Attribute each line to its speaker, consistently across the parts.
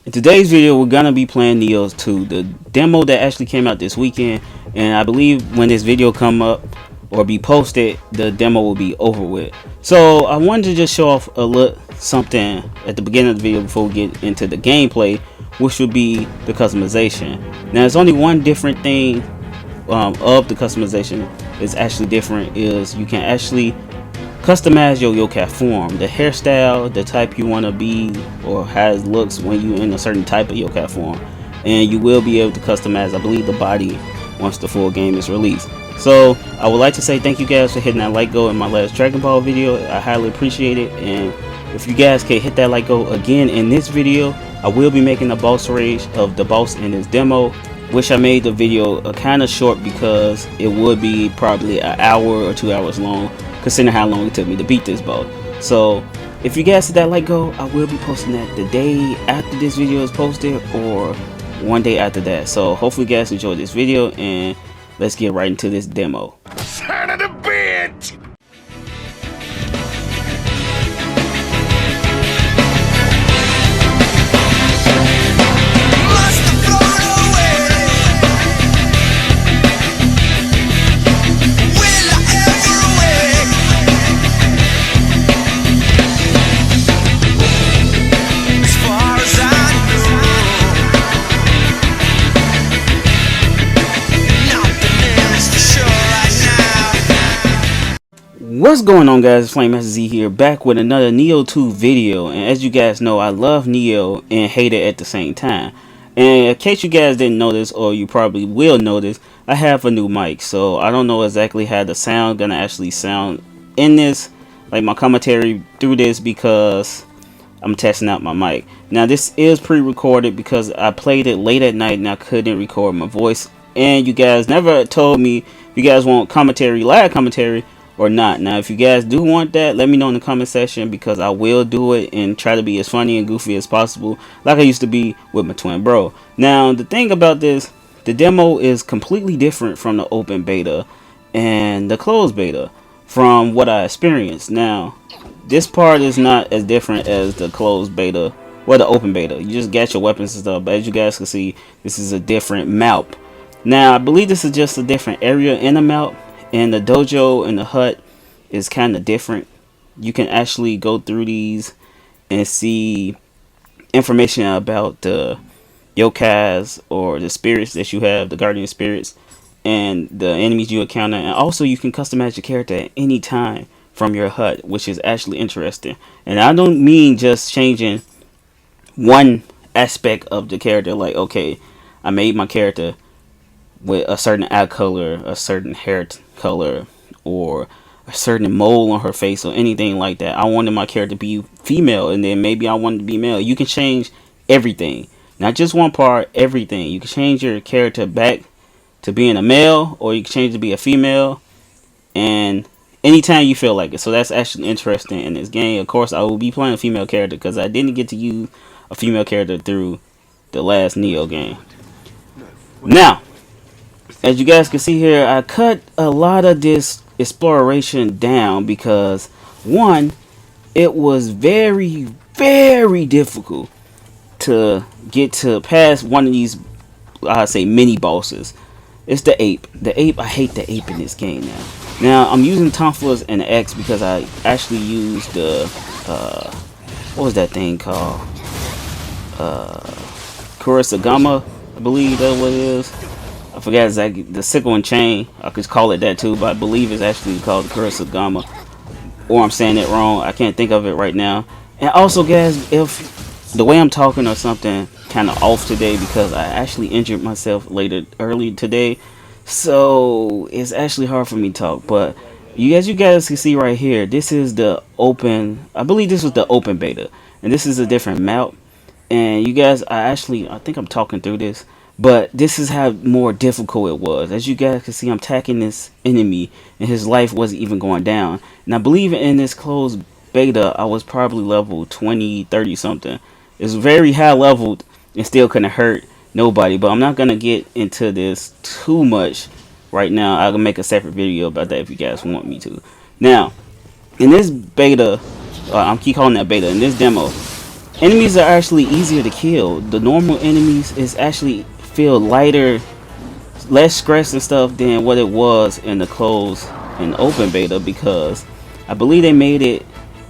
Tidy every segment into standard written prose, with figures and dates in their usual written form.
Speaker 1: In today's video, we're gonna be playing Nioh 2, the demo that actually came out this weekend, and I believe when this video come up or be posted, the demo will be over with. So I wanted to just show off a look something at the beginning of the video before we get into the gameplay, which would be the customization. Now, there's only one different thing of the customization is actually different is you can actually customize your yokai form, the hairstyle, the type you want to be or how it looks when you're in a certain type of yokai form, and you will be able to customize, I believe, the body once the full game is released. So I would like to say thank you guys for hitting that like go in my last Dragon Ball video. I highly appreciate it, and if you guys can hit that like go again in this video, I will be making a boss rage of the boss in this demo. Wish I made the video kind of short because it would be probably an hour or 2 hours long, considering how long it took me to beat this boss. So if you guys hit that like go, I will be posting that the day after this video is posted or one day after that. So hopefully you guys enjoyed this video, and let's get right into this demo.
Speaker 2: Son of a bitch!
Speaker 1: What's going on, guys? It's Flame Master Z here, back with another Nioh 2 video. And as you guys know, I love Nioh and hate it at the same time. And in case you guys didn't notice, or you probably will notice, I have a new mic, so I don't know exactly how the sound gonna actually sound in this, like my commentary through this, because I'm testing out my mic. Now this is pre-recorded because I played it late at night and I couldn't record my voice. And you guys never told me if you guys want commentary, live commentary, or not. Now if you guys do want that, let me know in the comment section, because I will do it and try to be as funny and goofy as possible, like I used to be with my twin bro. Now the thing about this, the demo is completely different from the open beta and the closed beta from what I experienced. Now this part is not as different as the closed beta or the open beta. You just got your weapons and stuff, but as you guys can see, this is a different map. Now I believe this is just a different area in the map, and the dojo and the hut is kind of different. You can actually go through these and see information about the yokais or the spirits that you have, the guardian spirits, and the enemies you encounter. And also you can customize your character at any time from your hut, which is actually interesting. And I don't mean just changing one aspect of the character, like, okay, I made my character with a certain eye color, a certain hair color, or a certain mole on her face, or anything like that. I wanted my character to be female, and then maybe I wanted to be male. You can change everything, not just one part, everything. You can change your character back to being a male, or you can change it to be a female, and anytime you feel like it. So that's actually interesting in this game. Of course, I will be playing a female character because I didn't get to use a female character through the last Nioh game. Now, as you guys can see here, I cut a lot of this exploration down because, one, it was very, very difficult to get to past one of these, I'd say, mini bosses. It's the ape. The ape, I hate the ape in this game now. Now, I'm using Tonflas and X because I actually used the, what was that thing called? Kurosagama, I believe that's what it is. I forgot exactly, the sickle and chain. I could call it that too, but I believe it's actually called Kurosagama, or I'm saying it wrong. I can't think of it right now. And also, guys, if the way I'm talking or something kind of off today, because I actually injured myself early today, so it's actually hard for me to talk. But you guys can see right here, this is the open, I believe this was the open beta, and this is a different map. And you guys, I think I'm talking through this, but this is how more difficult it was. As you guys can see, I'm attacking this enemy and his life wasn't even going down. And I believe in this closed beta, I was probably level 20, 30 something. It's very high leveled and still couldn't hurt nobody. But I'm not going to get into this too much right now. I'll make a separate video about that if you guys want me to. Now, in this beta, I'm keep calling that beta, in this demo, Enemies are actually easier to kill. The normal enemies is actually feel lighter, less stress and stuff than what it was in the closed and open beta, because I believe they made it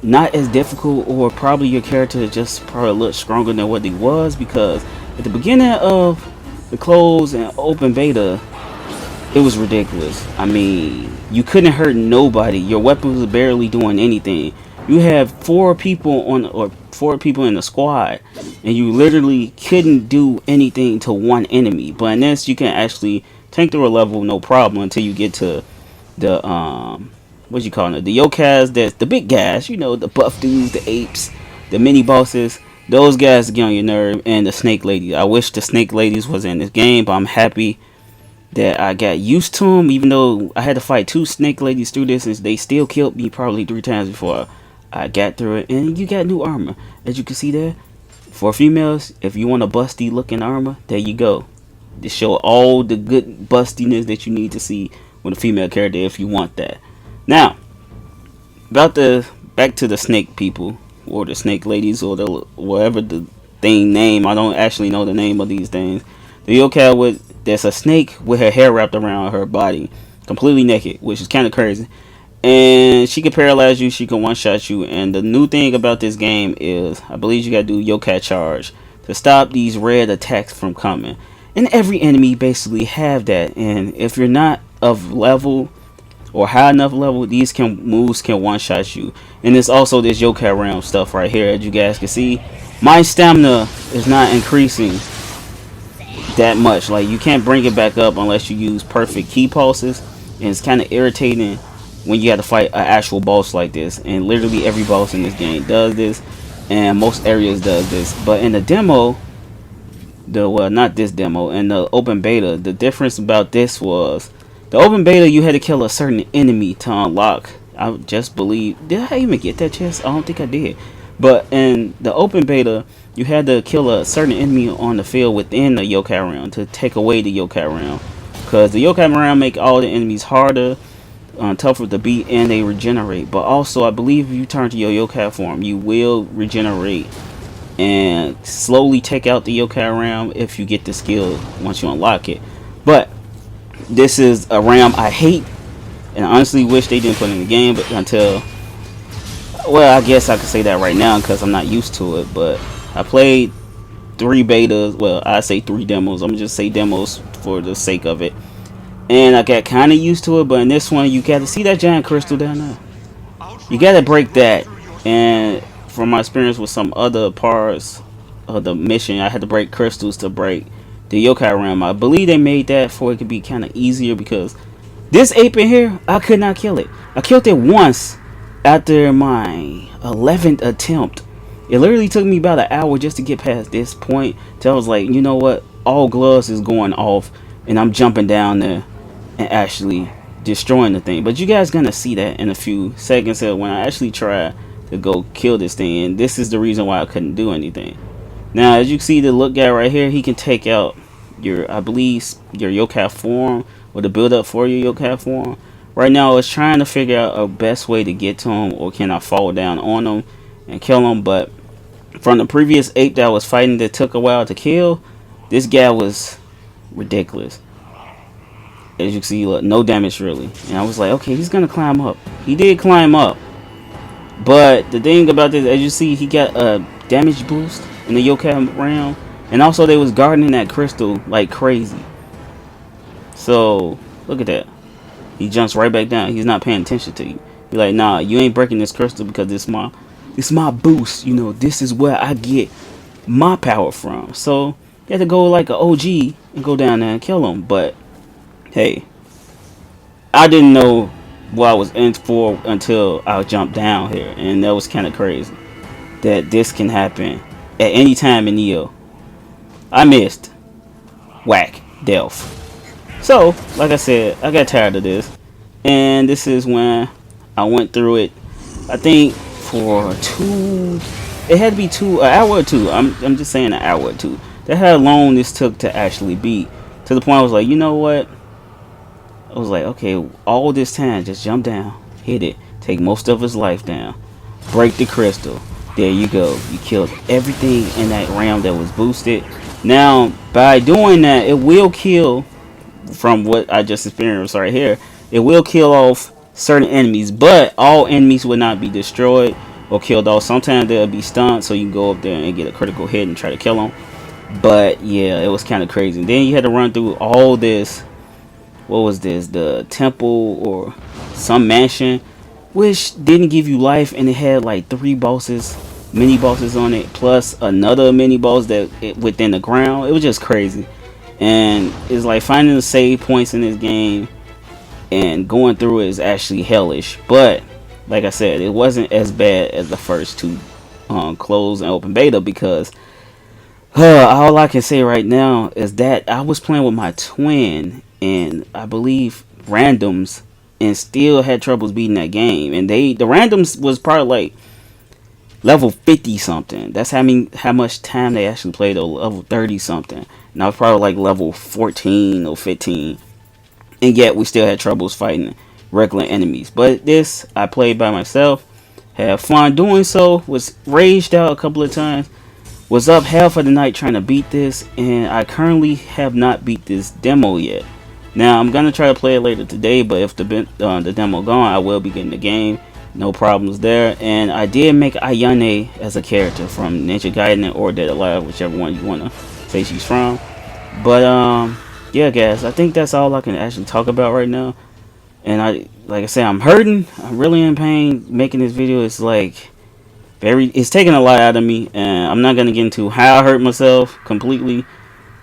Speaker 1: not as difficult, or probably your character is just probably a little stronger than what he was, because at the beginning of the closed and open beta it was ridiculous. I mean, you couldn't hurt nobody. Your weapon was barely doing anything. You have four people in the squad, and you literally couldn't do anything to one enemy. But in this, you can actually tank through a level no problem until you get to the what you call it, the yokais. That's the big guys. You know, the buff dudes, the apes, the mini bosses. Those guys get on your nerve, and the snake ladies. I wish the snake ladies was in this game, but I'm happy that I got used to them, even though I had to fight two snake ladies through this, and they still killed me probably 3 times before I got through it. And you got new armor, as you can see there. For females, if you want a busty looking armor, there you go. To show all the good bustiness that you need to see with a female character if you want that. Now, back to the snake people, or the snake ladies, or the whatever the thing name. I don't actually know the name of these things. The yokai there's a snake with her hair wrapped around her body, completely naked, which is kind of crazy. And she can paralyze you, she can one shot you. And the new thing about this game is, I believe you gotta do yokai charge to stop these red attacks from coming. And every enemy basically have that. And if you're not of level or high enough level, these moves can one shot you. And there's also this yokai realm stuff right here, as you guys can see. My stamina is not increasing that much. Like, you can't bring it back up unless you use perfect key pulses, and it's kind of irritating when you have to fight an actual boss like this. And literally every boss in this game does this, and most areas does this. But in the demo, not this demo, in the open beta, the difference about this was, the open beta you had to kill a certain enemy to unlock. I just believe, did I even get that chest? I don't think I did. But in the open beta, you had to kill a certain enemy on the field within the yokai round to take away the yokai round, because the yokai round make all the enemies harder, tougher to beat, and they regenerate. But also, I believe if you turn to your yokai form, you will regenerate and slowly take out the yokai round if you get the skill once you unlock it. But this is a round I hate, and I honestly wish they didn't put it in the game, but until, well, I guess I could say that right now because I'm not used to it. But I played 3 betas. Well, I say 3 demos. I'm just say demos for the sake of it. And I got kind of used to it. But in this one, you got to see that giant crystal down there. You got to break that. And from my experience with some other parts of the mission, I had to break crystals to break the yokai realm. I believe they made that for it could be kind of easier, because this ape in here, I could not kill it. I killed it once after my 11th attempt. It literally took me about an hour just to get past this point. Till I was like, you know what? All gloves is going off, and I'm jumping down there and actually destroying the thing. But you guys gonna see that in a few seconds when I actually try to go kill this thing. And this is the reason why I couldn't do anything. Now, as you see, the look guy right here, he can take out your, I believe, your yokai form, or the build up for your yokai form. Right now, I was trying to figure out a best way to get to him, or can I fall down on him and kill him. But from the previous ape that I was fighting that took a while to kill, this guy was ridiculous. As you can see, look, no damage really. And I was like, okay, he's gonna climb up. He did climb up. But the thing about this, as you see, he got a damage boost in the yokai round. And also they was guarding that crystal like crazy. So, look at that. He jumps right back down. He's not paying attention to you. He's like, nah, you ain't breaking this crystal because this my boost. You know, this is where I get my power from. So, you have to go like an OG and go down there and kill him. But, hey, I didn't know what I was in for until I jumped down here. And that was kind of crazy. That this can happen at any time in Nioh. I missed. Whack. Delph. So, like I said, I got tired of this, and this is when I went through it. I think for it had to be an hour or two. I'm just saying an hour or two. That's how long this took to actually beat. To the point I was like, you know what? I was like, okay, all this time, just jump down, hit it, take most of his life down, break the crystal, There you go. You killed everything in that round that was boosted. Now, by doing that, it will kill, from what I just experienced right here, it will kill off certain enemies, but all enemies will not be destroyed or killed off. Sometimes they'll be stunned, so you can go up there and get a critical hit and try to kill them. But yeah, it was kind of crazy. And then you had to run through all this. What was this? The temple or some mansion, which didn't give you life, and it had like 3 bosses, mini bosses on it, plus another mini boss within the ground. It was just crazy, and it's like finding the save points in this game and going through it is actually hellish. But like I said, it wasn't as bad as the first two closed and open beta, because all I can say right now is that I was playing with my twin, and I believe randoms, and still had troubles beating that game. And the randoms was probably like level 50 something. That's how much time they actually played, or level 30 something. And I was probably like level 14 or 15, and yet we still had troubles fighting regular enemies. But this, I played by myself, had fun doing so, was raged out a couple of times, was up half of the night trying to beat this, and I currently have not beat this demo yet. Now I'm gonna try to play it later today, but if the demo gone, I will be getting the game. No problems there. And I did make Ayane as a character from Ninja Gaiden or Dead Alive, whichever one you wanna say she's from. But yeah, guys, I think that's all I can actually talk about right now. And like I said, I'm hurting. I'm really in pain making this video. It's like it's taking a lot out of me, and I'm not gonna get into how I hurt myself completely.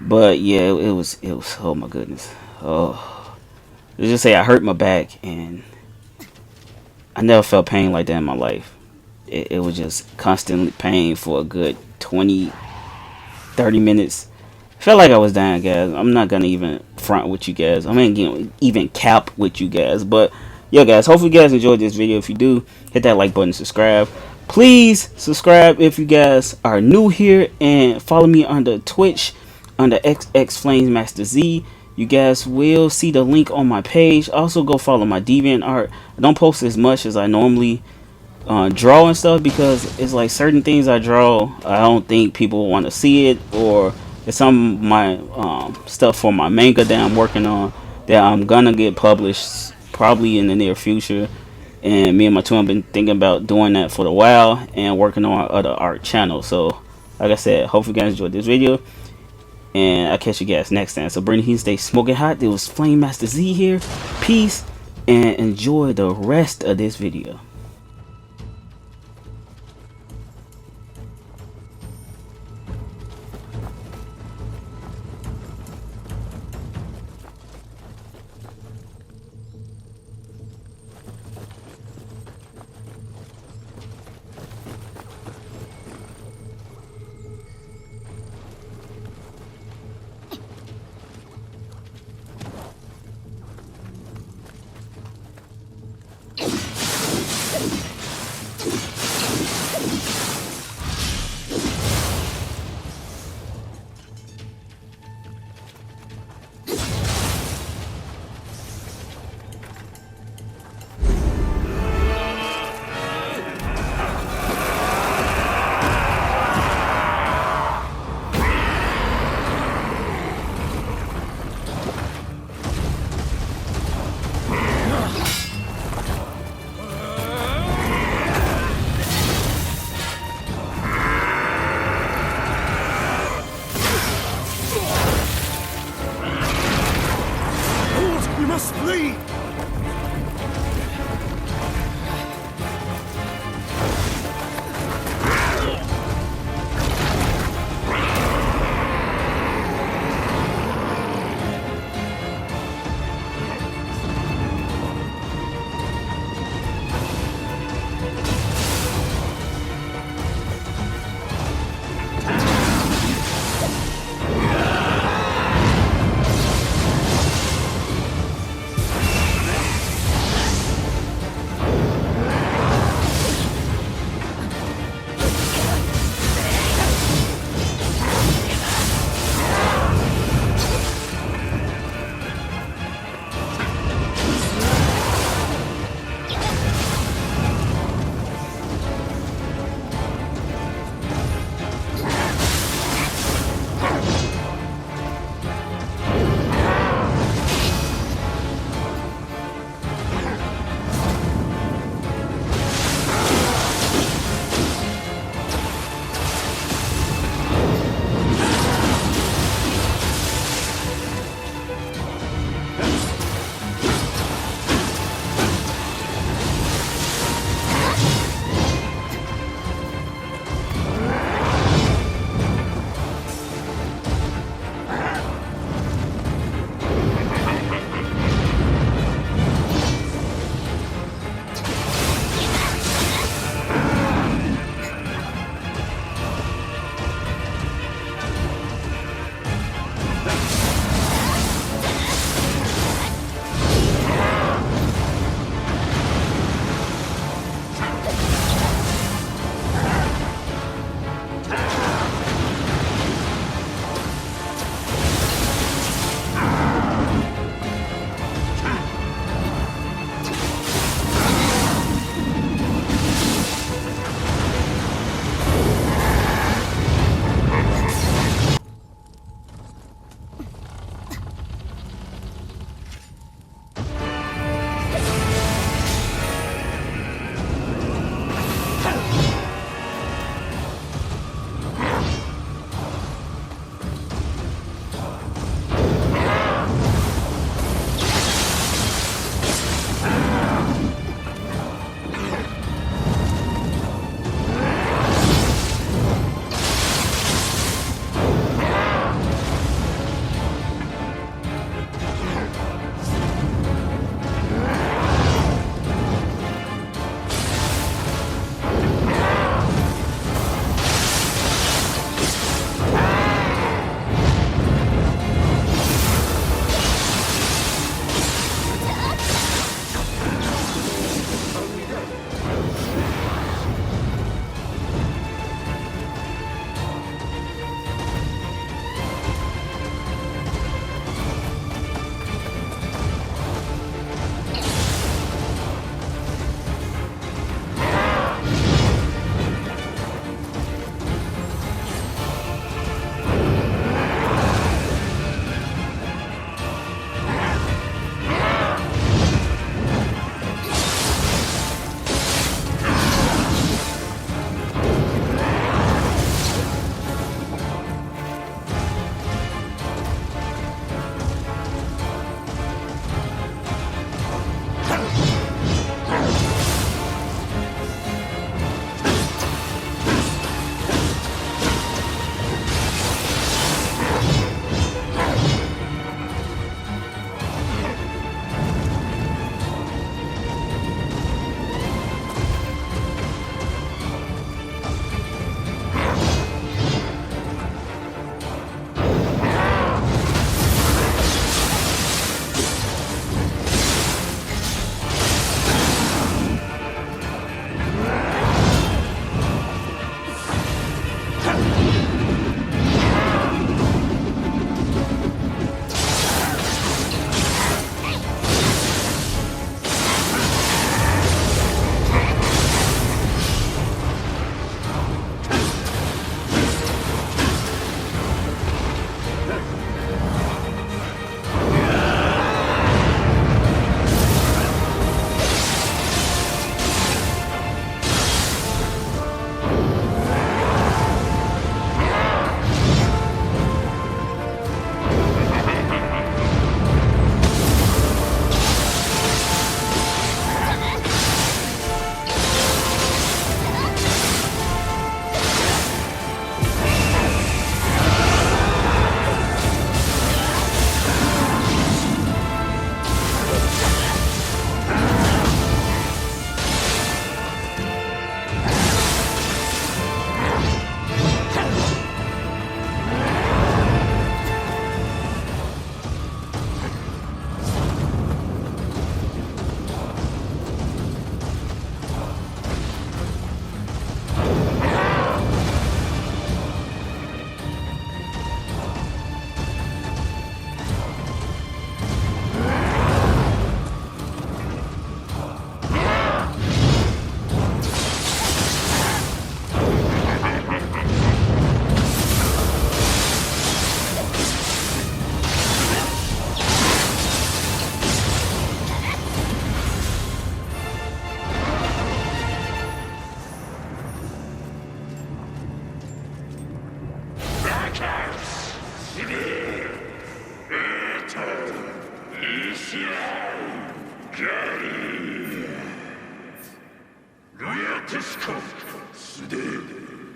Speaker 1: But yeah, it was. Oh my goodness. Oh, let's just say I hurt my back, and I never felt pain like that in my life. It was just constant pain for a good 20, 30 minutes. I felt like I was dying, guys. I'm not gonna even front with you guys. I'm not gonna even cap with you guys. But yeah, guys, hopefully you guys enjoyed this video. If you do, hit that like button, subscribe. Please subscribe if you guys are new here, and follow me under Twitch under XXFlamesMasterZ. You guys will see the link on my page. Also, go follow my DeviantArt. I don't post as much as I normally draw and stuff, because it's like certain things I draw, I don't think people want to see it, or it's some of my stuff for my manga that I'm working on that I'm gonna get published probably in the near future. And me and my twin have been thinking about doing that for a while and working on our other art channel. So like I said, hopefully you guys enjoyed this video, and I'll catch you guys next time. So bring the heat, stay smoking hot. It was Flame Master Z here. Peace, and enjoy the rest of this video.
Speaker 2: Flee!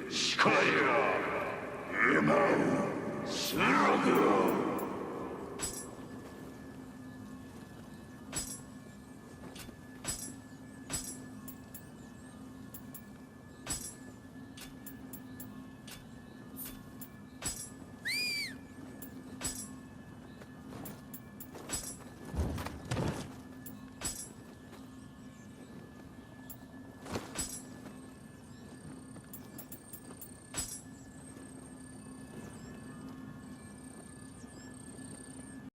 Speaker 3: 시카야, 이만 슬로그